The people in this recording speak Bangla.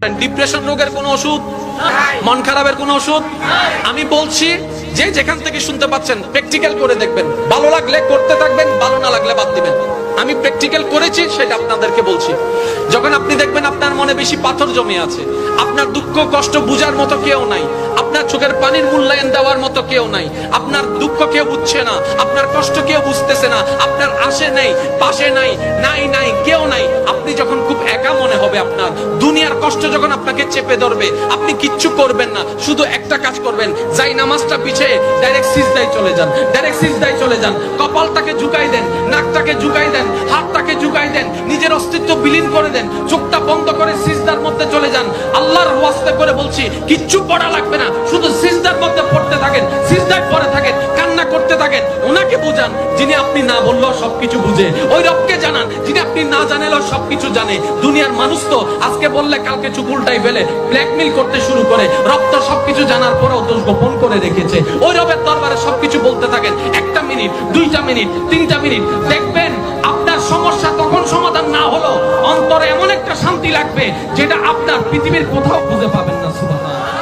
ডিপ্রেশন রোগের কোনো ওষুধ, মন খারাপের কোনো ওষুধ? আমি বলছি যে যেখান থেকে শুনতে পাচ্ছেন প্র্যাকটিক্যাল করে দেখবেন, ভালো লাগলে করতে থাকবেন, ভালো না লাগলে বাদ দিবেন। আমি প্র্যাকটিক্যাল করেছি, সেটা আপনাদেরকে বলছি। যখন আপনি দেখবেন আপনার মনে বেশি পাথর জমে আছে, আপনার দুঃখ কষ্ট বুঝার মতো কেউ নাই, আপনার চোখের পানির মূল্যায়ন দেওয়ার মতো কেউ নাই, আপনার দুঃখ কেউ বুঝছে না, আপনার কষ্ট কেউ বুঝতেছে না, আপনার আশে নেই, পাশে নাই, নাই নাই কেউ নাই, আপনি যখন খুব একা মনে হবে, আপনার দুনিয়ার কষ্ট যখন আপনাকে চেপে ধরবে, আপনি কিচ্ছু করবেন না, শুধু একটা কাজ করবেন, যাই নামাজটা পিছিয়ে ডাইরেক্ট সিজদায় চলে যান, ডাইরেক্ট সিজদায় চলে যান, কপালটাকে ঝুঁকাই দেন, নাকটাকে ঝুঁকাই দেন, হাতটাকে ঝুঁকাই দেন, নিজের অস্তিত্ব বিলীন করে দেন, চোখটা বন্ধ করে সিজদার মধ্যে চলে যান। আল্লাহর ওয়াস্তে করে বলছি, কিচ্ছু পড়া লাগবে না, শুধু সিজদার মধ্যে পড়তে থাকেন, সিজদায় পড়ে থাকেন, কান্না করতে থাকেন। ওনাকে বুঝান যিনি আপনি না বললেও সবকিছু বুঝে, ওই রবকে জানান যিনি আপনি না জানালেও সবকিছু জানে। দুনিয়ার মানুষ তো আজকে বললে কালকে চুপ উল্টাই ফেলে, ব্ল্যাকমেল করতে শুরু করে। রব তো সবকিছু জানার পরেও দোষ গোপন করে রেখেছে। ওই রবের দরবারে সবকিছু বলতে থাকেন, 1টা মিনিট, 2টা মিনিট, 3টা মিনিট, দেখবেন আপনার সমস্যা তখন সমাধান না হলো অন্তরে এমন একটা শান্তি লাগবে যেটা আপনার পৃথিবীর কোথাও খুঁজে পাবেন না। সুবহানাল্লাহ।